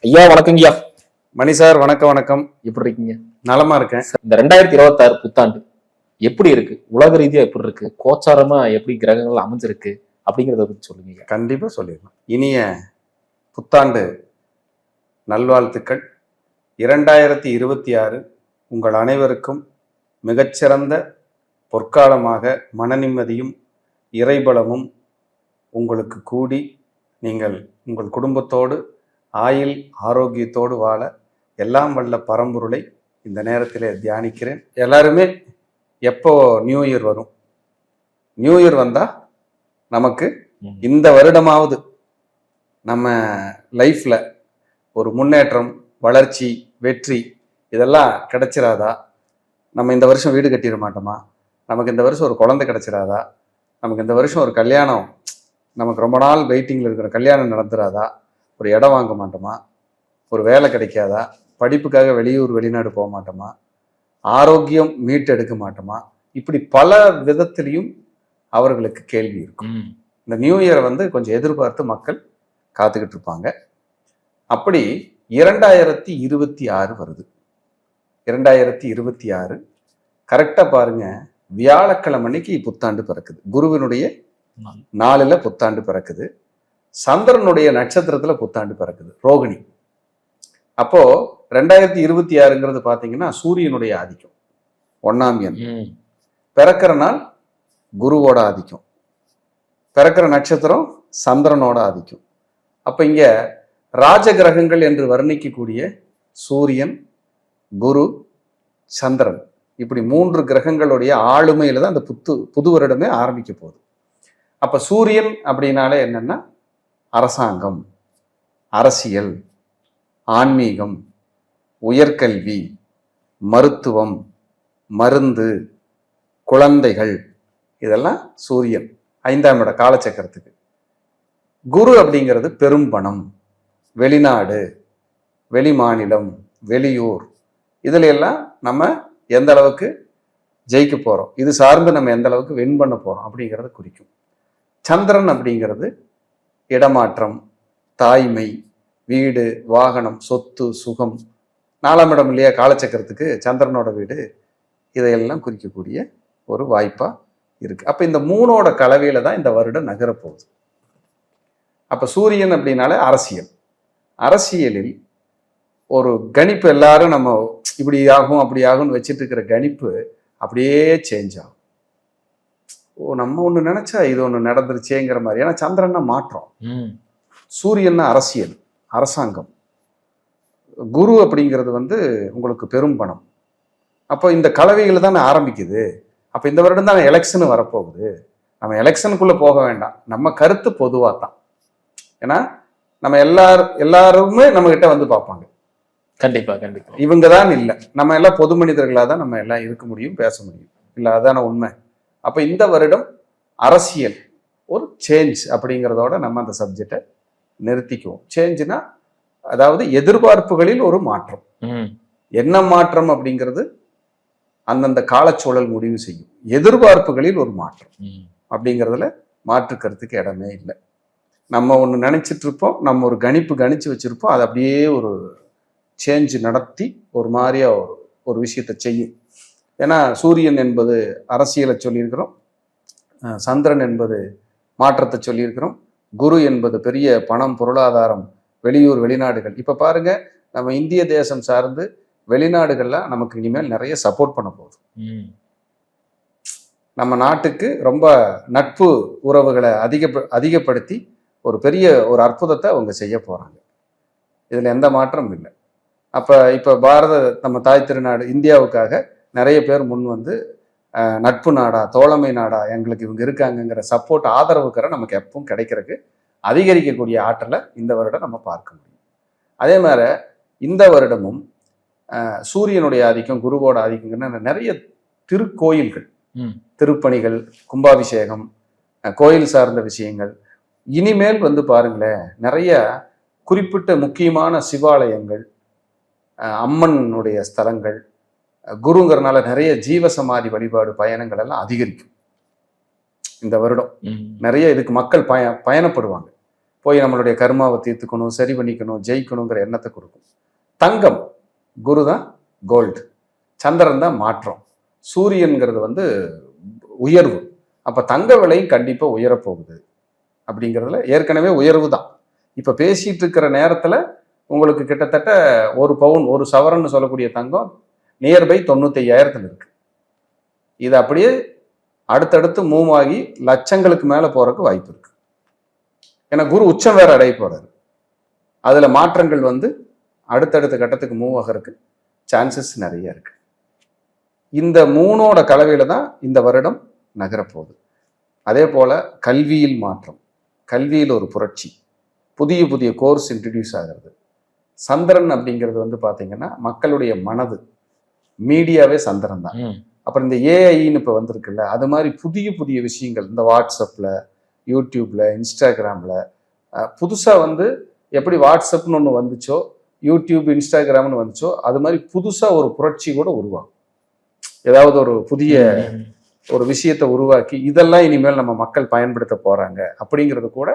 ஐயா வணக்கங்கய்யா. மணி சார் வணக்கம். வணக்கம். எப்படி இருக்கீங்க? நலமா இருக்கேன். இந்த 2026 புத்தாண்டு எப்படி இருக்கு? உலக ரீதியா எப்படி இருக்கு? கோச்சாரமா எப்படி கிரகங்கள் அமைஞ்சிருக்கு அப்படிங்கிறத பத்தி சொல்லுங்க. கண்டிப்பா சொல்லிடலாம். இனிய புத்தாண்டு நல்வாழ்த்துக்கள். 2026 உங்கள் அனைவருக்கும் மிகச்சிறந்த பொற்காலமாக மன நிம்மதியும் இறைபலமும் உங்களுக்கு கூடி நீங்கள் உங்கள் குடும்பத்தோடு ஆயுள் ஆரோக்கியத்தோடு வாழ எல்லாம் வல்ல பரம்பொருளை இந்த நேரத்திலே தியானிக்கிறேன். எல்லாருமே எப்போ நியூ இயர் வரும், நியூ இயர் வந்தா நமக்கு இந்த வருடமாவது நம்ம லைஃப்ல ஒரு முன்னேற்றம், வளர்ச்சி, வெற்றி இதெல்லாம் கிடைச்சிடாதா? நம்ம இந்த வருஷம் வீடு கட்டிட மாட்டோமா? நமக்கு இந்த வருஷம் ஒரு குழந்தை கிடைச்சிடாதா? நமக்கு இந்த வருஷம் ஒரு கல்யாணம், நமக்கு ரொம்ப நாள் வெயிட்டிங்கில் இருக்கிற கல்யாணம் நடந்துடாதா? ஒரு இடம் வாங்க மாட்டோமா? ஒரு வேலை கிடைக்காதா? படிப்புக்காக வெளியூர் வெளிநாடு போக மாட்டோமா? ஆரோக்கியம் மீட்டெடுக்க மாட்டோமா? இப்படி பல விதத்திலையும் அவர்களுக்கு கேள்வி இருக்கும். இந்த நியூ இயரை கொஞ்சம் எதிர்பார்த்து மக்கள் காத்துக்கிட்டு இருப்பாங்க. அப்படி 2026 வருது. 2026 கரெக்டா பாருங்க, வியாழக்கிழமை அன்னைக்கு புத்தாண்டு பிறக்குது. குருவினுடைய நாளில் புத்தாண்டு பிறக்குது. சந்திரனுடைய நட்சத்திரத்துல புத்தாண்டு பிறக்குது, ரோகிணி. அப்போ 2026ங்கிறது பாத்தீங்கன்னா சூரியனுடைய ஆதிக்கம், 1ஆம் எண். பிறக்கிற நாள் குருவோட ஆதிக்கம், பிறக்கிற நட்சத்திரம் சந்திரனோட ஆதிக்கம். அப்ப இங்க ராஜ கிரகங்கள் என்று வர்ணிக்கக்கூடிய சூரியன், குரு, சந்திரன், இப்படி 3 கிரகங்களுடைய ஆளுமையில தான் அந்த புது வருடமே ஆரம்பிக்க போகுது. அப்ப சூரியன் அப்படின்னாலே என்னன்னா அரசாங்கம், அரசியல், ஆன்மீகம், உயர்கல்வி, மருத்துவம், மருந்து, குழந்தைகள், இதெல்லாம் சூரியன் 5ஆம் இட காலச்சக்கரத்துக்கு. குரு அப்படிங்கிறது பெரும்பணம், வெளிநாடு, வெளி மாநிலம், வெளியூர், இதுல எல்லாம் நம்ம எந்த அளவுக்கு ஜெயிக்க போறோம், இது சார்ந்து நம்ம எந்த அளவுக்கு வின் பண்ண போறோம் அப்படிங்கிறத குறிக்கும். சந்திரன் அப்படிங்கிறது இடமாற்றம், தாய்மை, வீடு, வாகனம், சொத்து, சுகம். 4ஆம் இடம் இல்லையா காலச்சக்கரத்துக்கு, சந்திரனோட வீடு. இதையெல்லாம் குறிக்கக்கூடிய ஒரு வாய்ப்பா இருக்கு. அப்ப இந்த 3ஓட கலவையில தான் இந்த வருடம் நகரப்போகுது. அப்ப சூரியன் அப்படின்னாலே அரசியல். அரசியலில் ஒரு கணிப்பு, எல்லாரும் நம்ம இப்படி ஆகும் அப்படி ஆகும்னு வச்சுட்டு இருக்கிற கணிப்பு அப்படியே சேஞ்ச் ஆகும். நம்ம ஒண்ணு நினைச்சா இது ஒண்ணு நடந்துருச்சேங்கிற மாதிரி. ஏன்னா சந்திரன்னா மாற்றம், சூரியன்னா அரசியல், அரசாங்கம், குரு அப்படிங்கிறது உங்களுக்கு பெரும் பணம். அப்போ இந்த கலவைகளை தானே ஆரம்பிக்குது. அப்ப இந்த வருடம் தான் எலெக்ஷன் வரப்போகுது. நம்ம எலெக்ஷனுக்குள்ள போக வேண்டாம், நம்ம கருத்து பொதுவா தான். ஏன்னா நம்ம எல்லாருமே நம்ம கிட்ட பார்ப்பாங்க. கண்டிப்பா கண்டிப்பா. இவங்க தான் இல்லை, நம்ம எல்லாம் பொது மனிதர்களாக தான் நம்ம எல்லாம் இருக்க முடியும், பேச முடியும். இல்லை, அதான உண்மை. அப்ப இந்த வருடம் அரசியல் ஒரு சேஞ்ச் அப்படிங்கிறதோட நம்ம அந்த சப்ஜெக்டை நிறுத்திக்குவோம். சேஞ்சுனா அதாவது எதிர்பார்ப்புகளில் ஒரு மாற்றம். என்ன மாற்றம் அப்படிங்கிறது அந்தந்த காலச்சூழல் முடிவு செய்யும். எதிர்பார்ப்புகளில் ஒரு மாற்றம் அப்படிங்கிறதுல மாற்றுக்கிறதுக்கு இடமே இல்லை. நம்ம ஒன்று நினைச்சிட்டு இருப்போம், நம்ம ஒரு கணிச்சு வச்சிருப்போம், அது அப்படியே ஒரு சேஞ்ச் நடத்தி ஒரு மாதிரியா ஒரு விஷயத்தை செய்யும். ஏன்னா சூரியன் என்பது அரசியலை சொல்லியிருக்கிறோம், சந்திரன் என்பது மாற்றத்தை சொல்லியிருக்கிறோம், குரு என்பது பெரிய பணம், பொருளாதாரம், வெளியூர், வெளிநாடுகள். இப்ப பாருங்க, நம்ம இந்திய தேசம் சார்ந்து வெளிநாடுகள்ல நமக்கு இனிமேல் நிறைய சப்போர்ட் பண்ண போகுது. நம்ம நாட்டுக்கு ரொம்ப நட்பு உறவுகளை அதிகப்படுத்தி ஒரு பெரிய ஒரு அற்புதத்தை அவங்க செய்ய போறாங்க. இதுல எந்த மாற்றமும் இல்லை. இப்ப நம்ம தாய் திருநாடு இந்தியாவுக்காக நிறைய பேர் முன் நட்பு நாடா, தோழமை நாடா, எங்களுக்கு இவங்க இருக்காங்கங்கிற சப்போர்ட், ஆதரவுக்கிற நமக்கு எப்பவும் கிடைக்கிறதுக்கு அதிகரிக்கக்கூடிய ஆற்றலை இந்த வருடம் நம்ம பார்க்க முடியும். அதே மாதிரி இந்த வருடமும் சூரியனுடைய ஆதிக்கம், குருவோட ஆதிக்கம்னா நிறைய திருக்கோயில்கள், திருப்பணிகள், கும்பாபிஷேகம், கோயில் சார்ந்த விஷயங்கள். இனிமேல் பாருங்களேன், நிறைய குறிப்பிட்ட முக்கியமான சிவாலயங்கள், அம்மனுடைய ஸ்தலங்கள், குருங்கிறனால நிறைய ஜீவசமாதி வழிபாடு பயணங்கள் எல்லாம் அதிகரிக்கும் இந்த வருடம். நிறைய இதுக்கு மக்கள் பயணப்படுவாங்க. போய் நம்மளுடைய கர்மாவை தீர்த்துக்கணும், சரி பண்ணிக்கணும், ஜெயிக்கணுங்கிற எண்ணத்தை கொடுக்கும். தங்கம், குரு தான் கோல்டு, சந்திரன் தான் மாற்றம், சூரியன்கிறது வந்து உயர்வு. அப்போ தங்க விலையும் கண்டிப்பாக உயரப்போகுது. அப்படிங்கிறதுல ஏற்கனவே உயர்வு தான். இப்போ பேசிட்டு இருக்கிற நேரத்தில் உங்களுக்கு கிட்டத்தட்ட 1 பவுன் 1 சவரன்னு சொல்லக்கூடிய தங்கம் நியர்பை 95,000 இருக்கு. இது அப்படியே அடுத்தடுத்து மூவ் ஆகி லட்சங்களுக்கு மேலே போறதுக்கு வாய்ப்பு இருக்கு. ஏன்னா குரு உச்சம் வேற அடைய போறாரு. அதுல மாற்றங்கள் வந்து அடுத்தடுத்த கட்டத்துக்கு மூவ் ஆகிறதுக்கு சான்சஸ் நிறைய இருக்கு. இந்த 3ஓட கலவையில தான் இந்த வருடம் நகரப்போகுது. அதே போல கல்வியில் மாற்றம், கல்வியில் ஒரு புரட்சி, புதிய புதிய கோர்ஸ் இன்ட்ரடியூஸ் ஆகிறது. சந்திரன் அப்படிங்கிறது வந்து பாத்தீங்கன்னா மக்களுடைய மனது, மீடியாவே சந்திரன் தான். அப்புறம் இந்த ஏஐன்னு இப்போ வந்திருக்குல்ல, அது மாதிரி புதிய புதிய விஷயங்கள் இந்த வாட்ஸ்அப்ல, யூடியூப்ல, இன்ஸ்டாகிராம்ல புதுசாக வந்து எப்படி வாட்ஸ்அப்னு ஒன்று வந்துச்சோ, யூடியூப் இன்ஸ்டாகிராம்னு வந்துச்சோ, அது மாதிரி புதுசாக ஒரு புரட்சி கூட உருவாகும். ஏதாவது ஒரு புதிய ஒரு விஷயத்தை உருவாக்கி இதெல்லாம் இனிமேல் நம்ம மக்கள் பயன்படுத்த போறாங்க அப்படிங்கிறது கூட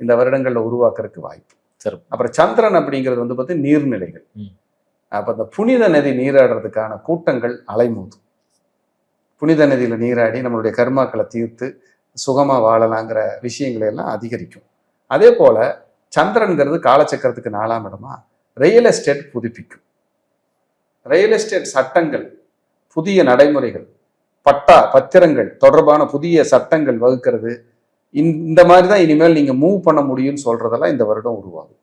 இந்த வருடங்களில் உருவாக்குறதுக்கு வாய்ப்பு. சரி. அப்புறம் சந்திரன் அப்படிங்கிறது வந்து பார்த்தீங்கன்னா நீர்நிலைகள். அப்போ அந்த புனித நதி நீராடுறதுக்கான கூட்டங்கள் அலைமோதும். புனித நதியில நீராடி நம்மளுடைய கர்மாக்களை தீர்த்து சுகமா வாழலாங்கிற விஷயங்களை எல்லாம் அதிகரிக்கும். அதே போல சந்திரன்கிறது காலச்சக்கரத்துக்கு 4ஆம் இடமா ரியல் எஸ்டேட் புதுப்பிக்கும். ரியல் எஸ்டேட் சட்டங்கள், புதிய நடைமுறைகள், பட்டா பத்திரங்கள் தொடர்பான புதிய சட்டங்கள் வகுக்கிறது, இந்த மாதிரி தான் இனிமேல் நீங்க மூவ் பண்ண முடியும்னு சொல்றதெல்லாம் இந்த வருடம் உருவாகும்.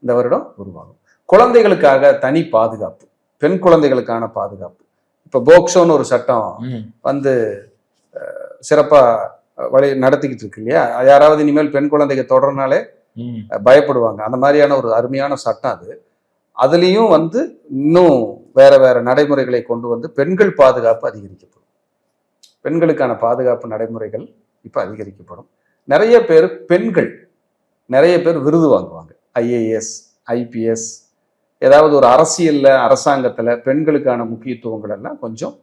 இந்த வருடம் உருவாகும். குழந்தைகளுக்காக தனி பாதுகாப்பு, பெண் குழந்தைகளுக்கான பாதுகாப்பு. இப்ப போக்சோன்னு ஒரு சட்டம் வந்து சிறப்பா வழி நடத்திக்கிட்டு இருக்கு இல்லையா? யாராவது இனிமேல் பெண் குழந்தைங்க தொடர்னாலே பயப்படுவாங்க. அந்த மாதிரியான ஒரு அருமையான சட்டம் அது. அதுலேயும் வந்து இன்னும் வேற வேற நடைமுறைகளை கொண்டு வந்து பெண்கள் பாதுகாப்பு அதிகரிக்கப்படும். பெண்களுக்கான பாதுகாப்பு நடைமுறைகள் இப்ப அதிகரிக்கப்படும். நிறைய பேர் பெண்கள் நிறைய பேர் விருது வாங்குவாங்க. ஐஏஎஸ், ஐபிஎஸ், ஏதாவது ஒரு அரசியல்ல அரசாங்கத்துல பெண்களுக்கான முக்கியத்துவங்கள் எல்லாம் கொஞ்சம்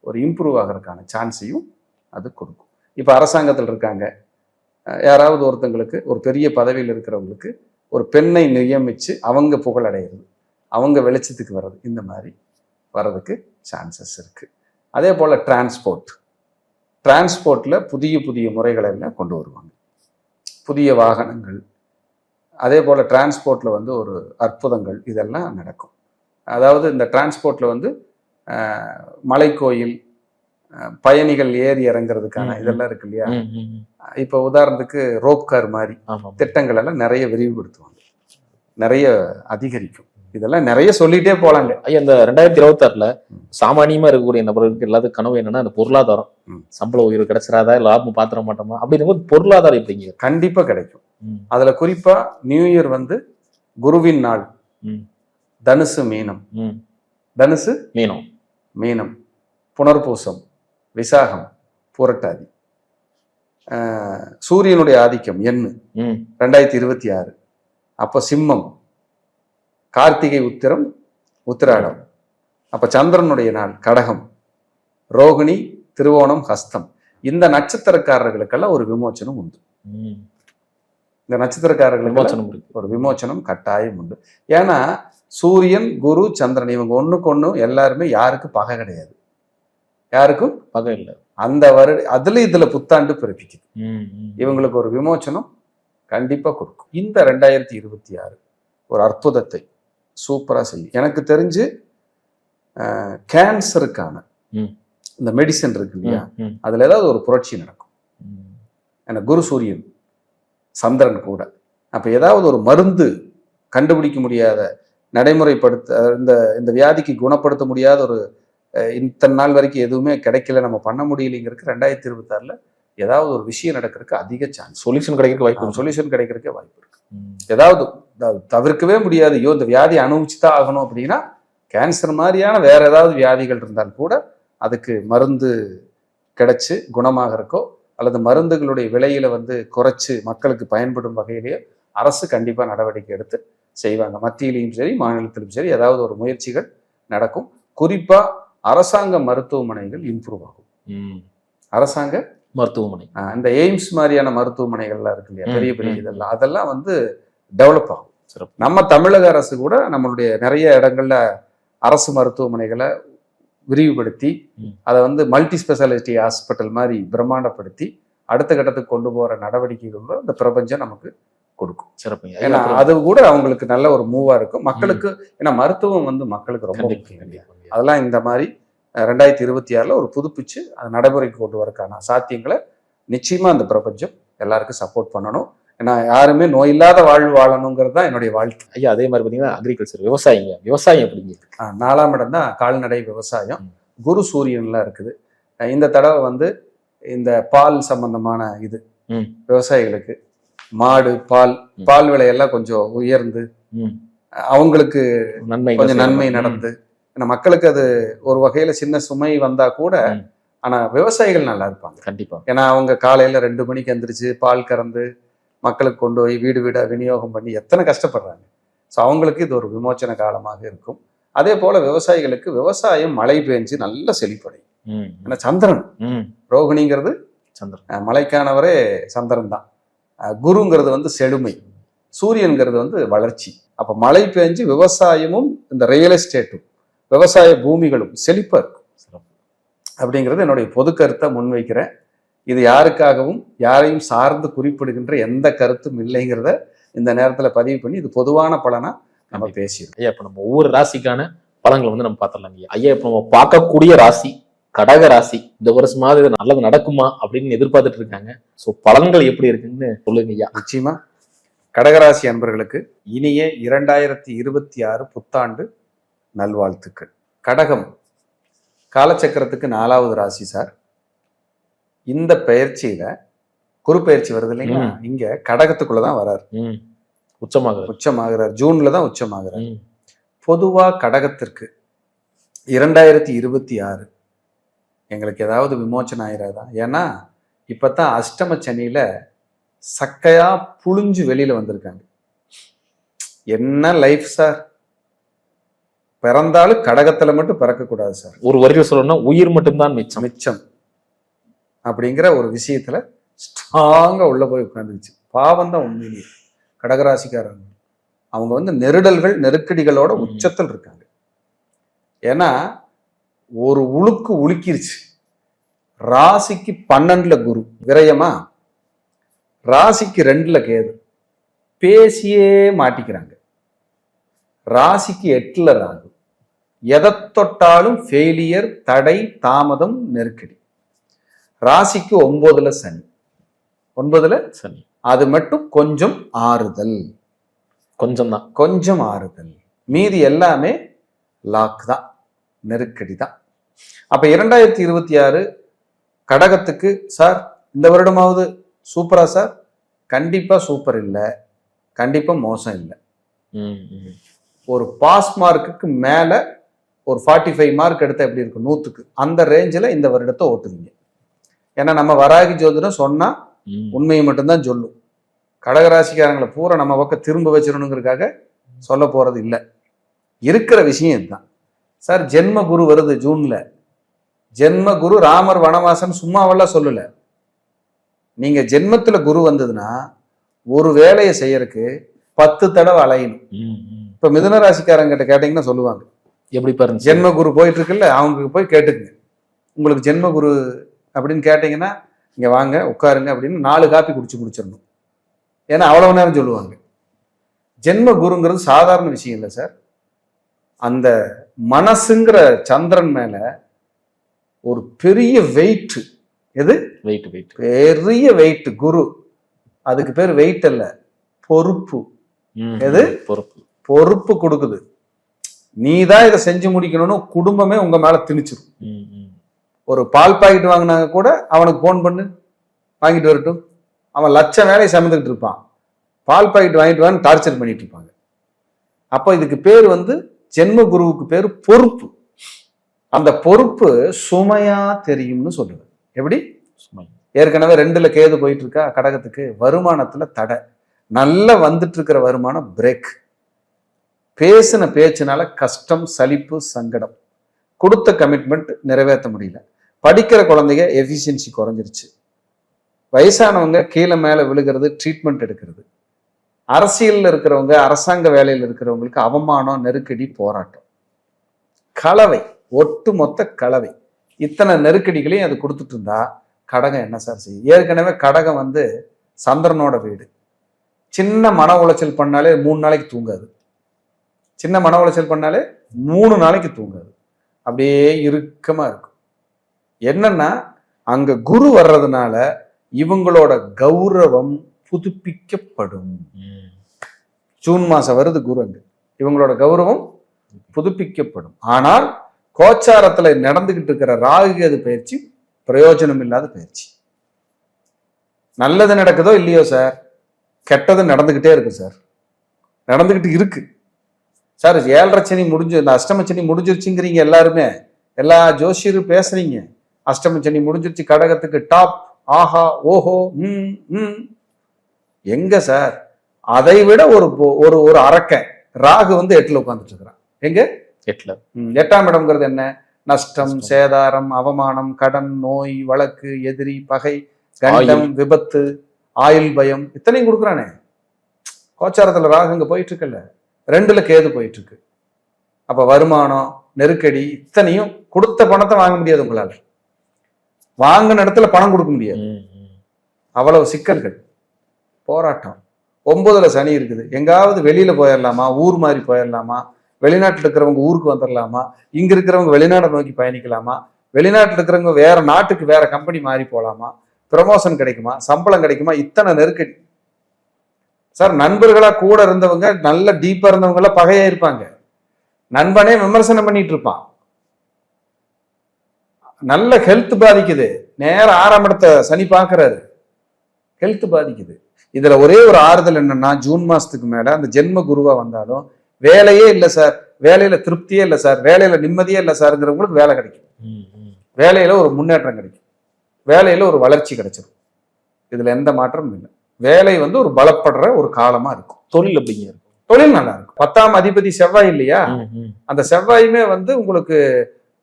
ஒரு இம்ப்ரூவ் ஆகிறதுக்கான சான்ஸையும் அது கொடுக்கும். இப்ப அரசாங்கத்தில் இருக்காங்க, யாராவது ஒருத்தங்களுக்கு ஒரு பெரிய பதவியில் இருக்கிறவங்களுக்கு ஒரு பெண்ணை நியமிச்சு அவங்க புகழடைகிறது, அவங்க வெளிச்சத்துக்கு வர்றது, இந்த மாதிரி வர்றதுக்கு சான்சஸ் இருக்கு. அதே போல டிரான்ஸ்போர்ட்ல புதிய புதிய முறைகளை எல்லாம் கொண்டு வருவாங்க, புதிய வாகனங்கள். அதே போல் டிரான்ஸ்போர்ட்டில் வந்து ஒரு அற்புதங்கள் இதெல்லாம் நடக்கும். அதாவது இந்த டிரான்ஸ்போர்ட்டில் வந்து மலைக்கோயில், பயணிகள் ஏறி இறங்குறதுக்கான இதெல்லாம் இருக்கு இல்லையா? இப்போ உதாரணத்துக்கு ரோப் கார் மாதிரி திட்டங்கள் எல்லாம் நிறைய விரிவுபடுத்துவாங்க, நிறைய அதிகரிக்கும். இதெல்லாம் நிறைய சொல்லிட்டே போலாங்க. ஐயா, இந்த 2026ல சாமானியமா இருக்கக்கூடிய நபர்களுக்கு எல்லாத்துக்கும் கனவு என்னன்னா அந்த பொருளாதாரம், சம்பள உயர்வு கிடைச்சிடாதா, லாபம் பாத்திர மாட்டோமா அப்படின்னும் போது பொருளாதாரம் எப்படிங்க? கண்டிப்பா கிடைக்கும். அதுல குறிப்பா நியூ இயர் வந்து குருவின் நாள். தனுசு மீனம், தனுசு மீனம், மீனம், புனர்பூசம், விசாகம், புரட்டாதி, சூரியனுடைய ஆதிக்கம் எண்ணு 2026. அப்ப சிம்மம், கார்த்திகை, உத்திரம், உத்திராடம். அப்ப சந்திரனுடைய நாள் கடகம், ரோகிணி, திருவோணம், ஹஸ்தம். இந்த நட்சத்திரக்காரர்களுக்கெல்லாம் ஒரு விமோச்சனம் உண்டு. இந்த நட்சத்திரக்காரர்களுக்கு ஒரு விமோச்சனம் கட்டாயம் உண்டு. ஏன்னா சூரியன், குரு, சந்திரன் இவங்க ஒண்ணுக்கு ஒண்ணு எல்லாருமே யாருக்கும் பகை கிடையாது, யாருக்கும் பகை இல்லை. அந்த அதுல இதுல புத்தாண்டு பிறப்பிக்குது. இவங்களுக்கு ஒரு விமோச்சனம் கண்டிப்பா கொடுக்கும். இந்த 2026 ஒரு அற்புதத்தை சூப்பரா செய்யும். எனக்கு தெரிஞ்சு கேன்சருக்கான இந்த மெடிசன் இருக்கு இல்லையா, அதுல ஏதாவது ஒரு புரட்சி நடக்கும். ஏன்னா குரு சூரியன் சந்திரன் கூட. அப்ப ஏதாவது ஒரு மருந்து கண்டுபிடிக்க முடியாத, நடைமுறைப்படுத்த இந்த வியாதிக்கு குணப்படுத்த முடியாத ஒரு இத்தனை நாள் வரைக்கும் எதுவுமே கிடைக்கல, நம்ம பண்ண முடியலைங்கிறதுக்கு 2026ல ஏதாவது ஒரு விஷயம் நடக்கிறதுக்கு அதிக சான்ஸ், சொல்யூஷன் கிடைக்கிறதுக்கு வாய்ப்பு இருக்கு. ஏதாவது தவிர்க்கவே முடியாது, ஐயோ இந்த வியாதி அனுபவிச்சுதான் ஆகணும் அப்படின்னா கேன்சர் மாதிரியான வேற ஏதாவது வியாதிகள் இருந்தால் கூட அதுக்கு மருந்து கிடைச்சு குணமாகறக்கோ அல்லது மருந்துகளுடைய விலையில வந்து குறைச்சு மக்களுக்கு பயன்படும் வகையிலேயே அரசு கண்டிப்பா நடவடிக்கை எடுத்து செய்வாங்க. மத்தியிலையும் சரி மாநிலத்திலும் சரி ஏதாவது ஒரு முயற்சிகள் நடக்கும். குறிப்பா அரசாங்க மருத்துவமனைகள் இம்ப்ரூவ் ஆகும். அரசாங்க மருத்துவமனை. இந்த எய்ம்ஸ் மாதிரியான மருத்துவமனைகள்லாம் இருக்கு இல்லையா, பெரிய பெரிய ம். இதெல்லாம், அதெல்லாம் வந்து டெவலப் ஆகும். சிறப்பு. நம்ம தமிழக அரசு கூட நம்மளுடைய நிறைய இடங்கள்ல அரசு மருத்துவமனைகளை விரிவுபடுத்தி ம். அதை வந்து மல்டி ஸ்பெஷாலிட்டி ஹாஸ்பிட்டல் மாதிரி பிரம்மாண்டப்படுத்தி அடுத்த கட்டத்துக்கு கொண்டு போற நடவடிக்கைகள் இந்த பிரபஞ்சம் நமக்கு கொடுக்கும். சிறப்புங்க. ஏன்னா அப்புறம் அது கூட அவங்களுக்கு நல்ல ஒரு மூவா இருக்கும் மக்களுக்கு. ஏன்னா மருத்துவம் வந்து மக்களுக்கு ரொம்ப கண்டிப்பா, முக்கியம். கண்டிப்பா. அதெல்லாம் இந்த மாதிரி 2026 ஒரு புதுப்பிச்சு அது நடைமுறைக்கு கொண்டு வரக்கான சாத்தியங்களை நிச்சயமா அந்த பிரபஞ்சம் எல்லாருக்கும் சப்போர்ட் பண்ணணும். ஏன்னா யாருமே நோய் இல்லாத வாழ்வு வாழணுங்கிறது தான் என்னுடைய வாழ்த்து. ஐயா, அதே மாதிரி பாத்தீங்கன்னா அக்ரிகல்ச்சர், விவசாயம் எப்படிங்க? 4ஆம் இடம் தான் கால்நடை விவசாயம். குரு சூரியன்லாம் இருக்குது. இந்த தடவை வந்து இந்த பால் சம்பந்தமான இது ம். விவசாயிகளுக்கு மாடு பால் விலையெல்லாம் கொஞ்சம் உயர்ந்து ம். அவங்களுக்கு நன்மை கொஞ்சம் நன்மை நடந்து, ஏன்னா மக்களுக்கு அது ஒரு வகையில சின்ன சுமை வந்தா கூட ம். ஆனா விவசாயிகள் நல்லா இருப்பாங்க. கண்டிப்பா. ஏன்னா அவங்க காலையில 2 மணிக்கு எந்திரிச்சு பால் கறந்து மக்களுக்கு கொண்டு போய் வீடு வீடா விநியோகம் பண்ணி எத்தனை கஷ்டப்படுறாங்க. ஸோ அவங்களுக்கு இது ஒரு விமோச்சன காலமாக இருக்கும். அதே போல விவசாயிகளுக்கு விவசாயம் மழை பெஞ்சு நல்ல செழிப்படையும். ம். ஏன்னா சந்திரன் ம். ரோகிணிங்கிறது சந்திரன். மலைக்கானவரே சந்திரன் தான். குருங்கிறது வந்து செழுமை, சூரியன்கிறது வந்து வளர்ச்சி. அப்ப மழை பெஞ்சு விவசாயமும் இந்த ரியல் எஸ்டேட்டும் விவசாய பூமிகளும் செழிப்பா இருக்கும் சிறப்பு. அப்படிங்கிறது என்னுடைய பொது கருத்தை முன்வைக்கிறேன். இது யாருக்காகவும் யாரையும் சார்ந்து குறிப்பிடுகின்ற எந்த கருத்தும் இல்லைங்கிறத இந்த நேரத்துல பதிவு பண்ணி இது பொதுவான பலனா நம்ம பேசிடுறோம். ஐயா, இப்ப நம்ம ஒவ்வொரு ராசிக்கான பலன்களை வந்து நம்ம பார்த்துடலாம். ஐயா, இப்ப நம்ம பார்க்கக்கூடிய ராசி கடக ராசி. இந்த வருஷமாவது இது நல்லது நடக்குமா அப்படின்னு எதிர்பார்த்துட்டு இருக்காங்க. சோ பலன்கள் எப்படி இருக்குன்னு சொல்லுங்க ஐயா. நிச்சயமா கடகராசி அன்பர்களுக்கு இனிய 2026 புத்தாண்டு நல்வாழ்த்துக்கள். கடகம் காலச்சக்கரத்துக்கு 4வது ராசி சார். இந்த பெயர்ச்சியில குரு பெயர்ச்சி வருது இல்லைங்களா, இங்க கடகத்துக்குள்ளதான் வராரு. உச்சமாகிறார். ஜூன்ல தான் உச்சமாகிறார். பொதுவா கடகத்திற்கு 2026 எங்களுக்கு ஏதாவது விமோச்சனம் ஆயிராதா? ஏன்னா இப்பதான் அஷ்டம சனியில சக்கையா புழிஞ்சு வெளியில வந்திருக்காங்க. என்ன லைஃப் சார், பிறந்தாலும் கடகத்துல மட்டும் பிறக்க கூடாது சார். ஒரு வரியில் சொல்லணும்னா உயிர் மட்டும்தான் மிச்சம் அப்படிங்கிற ஒரு விஷயத்துல ஸ்ட்ராங்கா உள்ள போய் உட்காந்துருச்சு. பாவம் தான் உண்மையிலேயே கடகராசிக்காரங்க. அவங்க வந்து நெருடல்கள் நெருக்கடிகளோட உச்சத்தில் இருக்காங்க. ஏன்னா ஒரு உழுக்கு உலுக்கிருச்சு. ராசிக்கு 12ல குரு விரயமா, ராசிக்கு 2ல கேது, பேசியே மாட்டிக்கிறாங்க. ராசிக்கு 8ல ராகு, எதை தொட்டாலும் ஃபெயிலியர், தடை, தாமதம், நெருக்கடி. ராசிக்கு 9ல சனி, 9ல சனி. அது மட்டும் கொஞ்சம் ஆறுதல், கொஞ்சம் ஆறுதல். மீதி எல்லாமே லாக் தான், நெருக்கடி தான். அப்ப 2026 கடகத்துக்கு சார் இந்த வருடமாவது சூப்பரா சார்? கண்டிப்பா சூப்பர் இல்லை, கண்டிப்பா மோசம் இல்லை. ஒரு பாஸ் மார்க்குக்கு மேல ஒரு 45 மார்க் எடுத்தா எப்படி இருக்கும்? 100க்கு அந்த ரேஞ்சில் இந்த வருடத்தை ஓட்டுவீங்க. ஏன்னா நம்ம வராகி ஜோதிடம் சொன்னா உண்மையை மட்டும்தான் சொல்லும். கடகராசிக்காரங்களை பூரா நம்ம பக்கம் திரும்ப வச்சிடணுங்கிறதுக்காக சொல்ல போறது இல்லை. இருக்கிற விஷயம் இதுதான் சார். ஜென்ம குரு வருது ஜூன்ல. ஜென்ம குரு ராமர் வனவாசம் சும்மாவெல்லாம் சொல்லல. நீங்க ஜென்மத்துல குரு வந்ததுன்னா ஒரு வேலையை செய்யறதுக்கு 10 தடவை அலையணும். இப்ப மிதுன ராசிக்காரங்கிட்ட கேட்டீங்கன்னா சொல்லுவாங்க, எப்படி பாருங்க ஜென்ம குரு போயிட்டு இருக்குல்ல, அவங்க போய் கேட்டுக்குங்க. உங்களுக்கு ஜென்ம குரு அப்படின்னு கேட்டீங்கன்னா இங்க வாங்க உட்காருங்க அப்படின்னு 4 காப்பி குடிச்சு முடிச்சிடணும். ஏன்னா அவ்வளவு நேரம் சொல்லுவாங்க. ஜென்ம குருங்கிறது சாதாரண விஷயம் இல்லை சார். அந்த மனசுங்கிற சந்திரன் மேல ஒரு பெரிய வெயிட். எது வெயிட்? பெரிய வெயிட் குரு. அதுக்கு பேர் வெயிட் அல்ல, பொறுப்பு. எது? பொறுப்பு கொடுக்குது. நீதான் இதை செஞ்சு முடிக்கணும்னு குடும்பமே உங்க மேல திணிச்சிடும். ஒரு பால் பாக்கெட் வாங்கினாங்க கூட அவனுக்கு போன் பண்ணு வாங்கிட்டு வரட்டும், அவன் லட்சம் வேலையை சமைந்துக்கிட்டு இருப்பான். பால் பாக்கெட் வாங்கிட்டு வான்னு டார்ச்சர் பண்ணிட்டு இருப்பாங்க. அப்போ இதுக்கு பேர் வந்து ஜென்ம குருவுக்கு பேர் பொறுப்பு. அந்த பொறுப்பு சுமையா தெரியும்னு சொல்லுவேன். எப்படி? ஏற்கனவே 2ல கேது போயிட்டு இருக்கா கடகத்துக்கு. வருமானத்துல தடை, நல்லா வந்துட்டு இருக்கிற வருமானம் பிரேக். பேசின பேச்சுனால கஷ்டம், சலிப்பு, சங்கடம். கொடுத்த கமிட்மெண்ட் நிறைவேற்ற முடியல. படிக்கிற குழந்தைங்க எஃபிஷியன்சி குறைஞ்சிருச்சு. வயசானவங்க கீழே மேல விழுகிறது, ட்ரீட்மெண்ட் எடுக்கிறது. அரசியல்ல இருக்கிறவங்க, அரசாங்க வேலையில் இருக்கிறவங்களுக்கு அவமானம், நெருக்கடி, போராட்டம், கலவை, ஒட்டுமொத்த கலவை. இத்தனை நெருக்கடிகளையும் அது கொடுத்துட்டு இருந்தா கடகம் என்ன சார் செய்யும்? ஏற்கனவே கடகம் வந்து சந்திரனோட வீடு. சின்ன மன உளைச்சல் பண்ணாலே 3 நாளைக்கு தூங்காது. சின்ன மன உளைச்சல் பண்ணாலே 3 நாளைக்கு தூங்காது. அப்படியே இறுக்கமா இருக்கும். என்னன்னா அங்க குரு வர்றதுனால இவங்களோட கௌரவம் புதுப்பிக்கப்படும். ஜூன் மாசம் வருது குரு, அங்க இவங்களோட கௌரவம் புதுப்பிக்கப்படும். ஆனால் கோச்சாரத்துல நடந்துகிட்டு இருக்கிற ராகு கேது பயிற்சி பிரயோஜனம் இல்லாத பயிற்சி. நல்லது நடக்குதோ இல்லையோ சார், கெட்டது நடந்துகிட்டே இருக்கு சார், நடந்துகிட்டு இருக்கு சார். 7.5 சனி முடிஞ்சு, இந்த அஷ்டம சனி முடிஞ்சிருச்சுங்கிறீங்க எல்லாருமே, எல்லா ஜோசியரும் பேசுறீங்க. அஷ்டம சனி முடிஞ்சிருச்சு, கடகத்துக்கு டாப், ஆஹா ஓஹோ எங்க சார்? அதை விட ஒரு ஒரு அரக்க ராகு வந்து 8ல உட்கார்ந்துட்டு இருக்கிறான். எங்க 8ல? 8ஆம் இடம்ங்கிறது என்ன? நஷ்டம், சேதாரம், அவமானம், கடன், நோய், வழக்கு, எதிரி, பகை, கண்டம், விபத்து, ஆயுள் பயம், இத்தனையும் கொடுக்குறானே. கோச்சாரத்துல ராகு இங்க போயிட்டு இருக்குல்ல, 2ல கேது போயிட்டு இருக்கு. அப்ப வருமானம், நெருக்கடி, இத்தனையும் கொடுத்த பணத்தை வாங்க முடியாது உங்களால. வாங்கின இடத்துல பணம் கொடுக்க முடியாது. அவ்வளவு சிக்கல்கள், போராட்டம். 9ல சனி இருக்குது. எங்காவது வெளியில போயிடலாமா, ஊர் மாதிரி போயிடலாமா, வெளிநாட்டில் இருக்கிறவங்க ஊருக்கு வந்துடலாமா, இங்க இருக்கிறவங்க வெளிநாட்டை நோக்கி பயணிக்கலாமா, வெளிநாட்டில் இருக்கிறவங்க வேற நாட்டுக்கு வேற கம்பெனி மாறி போலாமா, ப்ரமோஷன் கிடைக்குமா, சம்பளம் கிடைக்குமா, இத்தனை நெருக்கடி சார். நண்பர்களா கூட இருந்தவங்க, நல்ல டீப்பா இருந்தவங்க எல்லாம் பகையா இருப்பாங்க. நண்பனே விமர்சனம் பண்ணிட்டு இருப்பான். நல்ல ஹெல்த் பாதிக்குது, நேர 6ஆம் இடத்தை சனி பாக்குறாரு, ஹெல்த் பாதிக்குது. இதுல ஒரே ஒரு ஆறுதல் என்னன்னா, ஜூன் மாசத்துக்கு மேல அந்த ஜென்ம குருவா வந்தாலும் வேலையே இல்லை சார், வேலையில திருப்தியே இல்லை சார், வேலையில நிம்மதியே இல்லை சார்ங்கிறவங்களுக்கு வேலை கிடைக்கும். வேலையில ஒரு முன்னேற்றம் கிடைக்கும், வேலையில ஒரு வளர்ச்சி கிடைச்சிடும். இதுல எந்த மாற்றமும் இல்லை. வேலை வந்து ஒரு பலப்படுற ஒரு காலமா இருக்கும். தொழில் அப்படிங்க இருக்கும், தொழில் நல்லா இருக்கும். 10ஆம் அதிபதி செவ்வாய் இல்லையா, அந்த செவ்வாயுமே வந்து உங்களுக்கு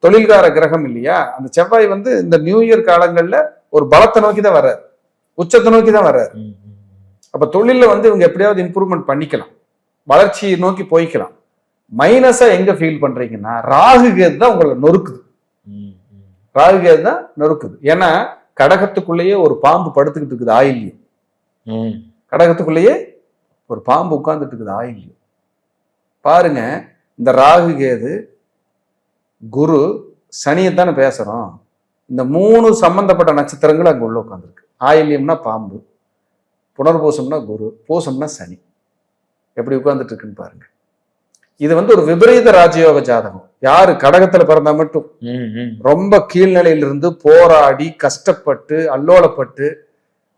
தொழில்கார கிரகம் இல்லையா. அந்த செவ்வாய் வந்து இந்த நியூ இயர் காலங்கள்ல ஒரு பலத்தை நோக்கி தான் வர்றாரு, உச்சத்தை நோக்கி தான் வர்றாரு. அப்ப தொழில வந்து இவங்க எப்படியாவது இம்ப்ரூவ்மெண்ட் பண்ணிக்கலாம், வளர்ச்சியை நோக்கி போய்க்கலாம். மைனஸா எங்க ஃபீல் பண்றீங்கன்னா, ராகு கேது தான் உங்களை நொறுக்குது. ராகு கேது தான் நொறுக்குது. ஏன்னா கடகத்துக்குள்ளேயே ஒரு பாம்பு படுத்துக்கிட்டு இருக்குது, ஆயில்யம். கடகத்துக்குள்ளேயே ஒரு பாம்பு உட்கார்ந்துட்டு இருக்குது, ஆயில்யம். பாருங்க, இந்த ராகு கேது குரு சனியைத்தானே பேசுறோம். இந்த 3 சம்பந்தப்பட்ட நட்சத்திரங்கள் அங்க உள்ள உட்காந்துருக்கு. ஆயில்யம்னா பாம்பு, புனர்பூசம்னா குரு, பூசம்னா சனி. எப்படி உட்கார்ந்துட்டு இருக்குன்னு பாருங்க. இது வந்து ஒரு விபரீத ராஜயோக ஜாதகம். யாரு கடகத்துல பிறந்தா மட்டும் ரொம்ப கீழ்நிலையிலிருந்து போராடி கஷ்டப்பட்டு அல்லோலப்பட்டு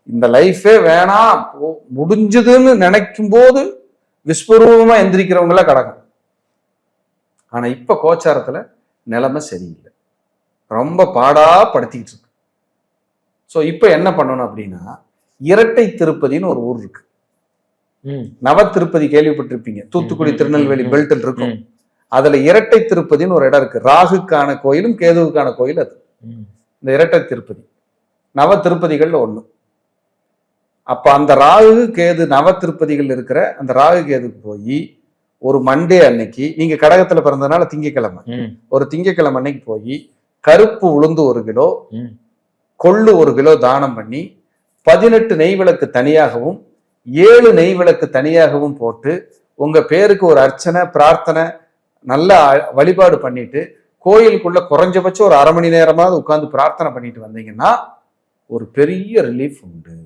இந்த லைஃபே வேணாம் முடிஞ்சதுன்னு நினைக்கும் போது விஸ்வரூபமா எந்திரிக்கிறவங்கள கடகம். ஆனா இப்ப கோச்சாரத்துல நிலைமை சரியில்லை, ரொம்ப பாடா படுத்திக்கிட்டு இருக்கு. ஸோ இப்ப என்ன பண்ணணும் அப்படின்னா, இரட்டை திருப்பதின்னு ஒரு ஊர் இருக்கு. நவ திருப்பதி கேள்விப்பட்டிருப்பீங்க, தூத்துக்குடி திருநெல்வேலி பெல்ட்ல இருக்கும். அதுல இரட்டை திருப்பதின்னு ஒரு இடம் இருக்கு. ராகுக்கான கோயிலும் கேதுவுக்கான கோயில் அது. இந்த இரட்டை திருப்பதி நவ திருப்பதிகள்ல ஒண்ணு. அப்ப அந்த ராகு கேது நவ திருப்பதிகள் இருக்கிற அந்த ராகு கேதுக்கு போய் ஒரு மண்டே அன்னைக்கு, நீங்க கடகத்துல பிறந்ததுனால திங்கக்கிழமை, ஒரு திங்கக்கிழமை அன்னைக்கு போய் கருப்பு உளுந்து 1 கிலோ, கொள்ளு 1 கிலோ தானம் பண்ணி 18 நெய் விளக்கு தனியாகவும் 7 நெய் விளக்கு தனியாகவும் போட்டு உங்க பேருக்கு ஒரு அர்ச்சனை பிரார்த்தனை நல்ல வழிபாடு பண்ணிட்டு கோயிலுக்குள்ள குறைஞ்சபட்சம் ஒரு 1/2 மணி நேரமாவது உட்கார்ந்து பிரார்த்தனை பண்ணிட்டு வந்தீங்கன்னா ஒரு பெரிய ரிலீஃப் உண்டு.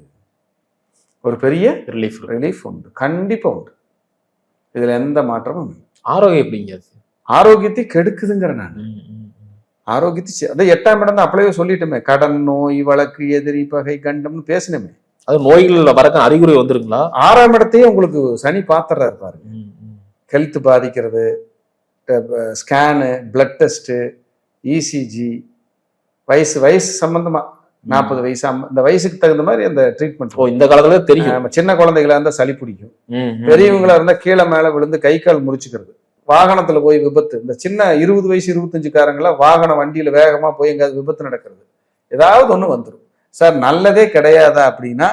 ஒரு பெரிய ரிலீஃப் உண்டு, கண்டிப்பா உண்டு. இதுல எந்த மாற்றமும் இல்லை. ஆரோக்கியம் எப்படிங்க? ஆரோக்கியத்தை கெடுக்குதுங்கிற நான். ஆரோக்கியத்தை அதான் 8ஆம் இடம் தான் அப்பளவே சொல்லிட்டோமே, கடன், நோய், வழக்கு, எதிரி, பகை, கண்டம்னு பேசினமே. அது நோய்கள் வரக்க அறிகுறி வந்துருங்களா? 6ஆம் இடத்தையும் உங்களுக்கு சனி பாத்துறாரு பாருங்க. ஹெல்த் பாதிக்கிறது, ஸ்கேனு, பிளட் டெஸ்ட், இசிஜி, வயசு சம்பந்தமா 40 வயசு இந்த வயசுக்கு தகுந்த மாதிரி அந்த ட்ரீட்மெண்ட். இந்த காலத்துல தெரியும். சின்ன குழந்தைகளா இருந்தா சளி பிடிக்கும், பெரியவங்களா இருந்தா கீழே மேல விழுந்து கை கால் முறிச்சுக்கிறது, வாகனத்துல போய் விபத்து. இந்த சின்ன 20 வயசு 25 காரங்களா வாகன வண்டியில வேகமா போய் எங்காவது விபத்து நடக்கிறது, ஏதாவது ஒண்ணு வந்துடும். சார் நல்லதே கிடையாதா அப்படின்னா,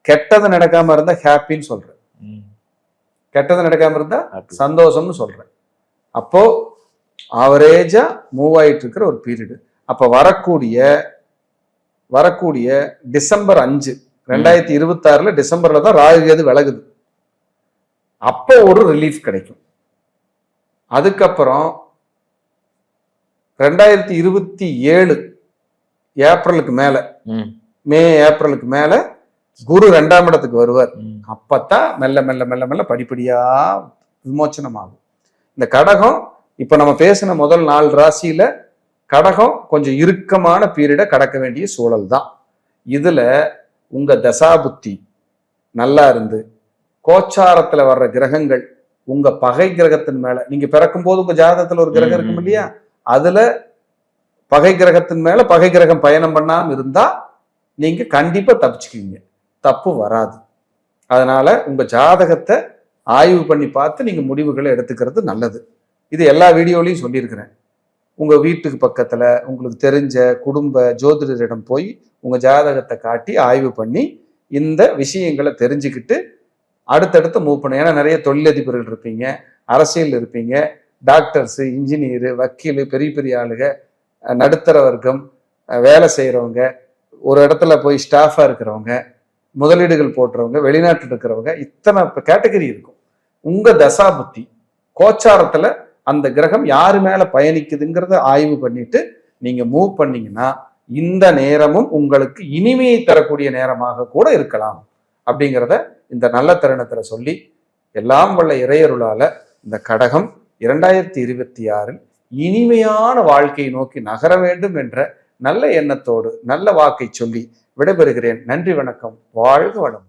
கெட்டது நடக்காம இருந்தா ஹாப்பின்னு சொல்றேன். கெட்டது நடக்காம இருந்தா சந்தோஷம்னு சொல்றேன். அப்போ ஆவரேஜா மூவ் ஆயிட்டு இருக்கிற ஒரு பீரியடு. அப்ப வரக்கூடிய டிசம்பர் 5 2026 டிசம்பர்ல தான் ராகு கேது விலகுது. அப்போ ஒரு ரிலீஃப் கிடைக்கும். அதுக்கப்புறம் 2027 ஏப்ரலுக்கு மேல, மே ஏப்ரலுக்கு மேல குரு 2ஆம் இடத்துக்கு வருவார். அப்பத்தான் மெல்ல மெல்ல மெல்ல மெல்ல படிப்படியா விமோச்சனம் ஆகும். இந்த கடகம் இப்ப நம்ம பேசின முதல் 4 ராசியில கடகம் கொஞ்சம் இறுக்கமான பீரியட கடக்க வேண்டிய சூழல் தான். இதுல உங்க தசாபுத்தி நல்லா இருந்து கோச்சாரத்துல வர்ற கிரகங்கள் உங்க பகை கிரகத்தின் மேல, நீங்க பிறக்கும் போது உங்க ஜாதகத்துல ஒரு கிரகம் இருக்கும் இல்லையா, அதுல பகை கிரகத்தின் மேல பகை கிரகம் பயணம் பண்ணாம இருந்தா நீங்க கண்டிப்பா தப்பிச்சுக்குவீங்க, தப்பு வராது. அதனால உங்க ஜாதகத்தை ஆய்வு பண்ணி பார்த்து நீங்க முடிவுகளை எடுத்துக்கிறது நல்லது. இது எல்லா வீடியோலையும் சொல்லியிருக்கிறேன். உங்க வீட்டுக்கு பக்கத்துல உங்களுக்கு தெரிஞ்ச குடும்ப ஜோதிடரிடம் போய் உங்க ஜாதகத்தை காட்டி ஆய்வு பண்ணி இந்த விஷயங்களை தெரிஞ்சுக்கிட்டு அடுத்தடுத்து மூவ் பண்ண. ஏன்னா நிறைய தொழிலதிபர்கள் இருப்பீங்க, அரசியல் இருப்பீங்க, டாக்டர்ஸ், இன்ஜினியர், வக்கீல், பெரிய பெரிய ஆளுக, நடுத்தர வர்க்கம், வேலை செய்யறவங்க, ஒரு இடத்துல போய் ஸ்டாஃபா இருக்கிறவங்க, முதலீடுகள் போட்டுறவங்க, வெளிநாட்டில் இருக்கிறவங்க, இத்தனை கேட்டகரி இருக்கும். உங்க தசாபுத்தி கோச்சாரத்துல அந்த கிரகம் யாரு மேல பயணிக்குதுங்கிறத ஆய்வு பண்ணிட்டு நீங்க மூவ் பண்ணீங்கன்னா இந்த நேரமும் உங்களுக்கு இனிமையை தரக்கூடிய நேரமாக கூட இருக்கலாம் அப்படிங்கிறத இந்த நல்ல தருணத்துல சொல்லி, எல்லாம் வல்ல இறையருளால இந்த கடகம் 2026 இனிமையான வாழ்க்கையை நோக்கி நகர வேண்டும் என்ற நல்ல எண்ணத்தோடு நல்ல வாக்கை சொல்லி விடைபெறுகிறேன். நன்றி, வணக்கம், வாழ்க வளம்.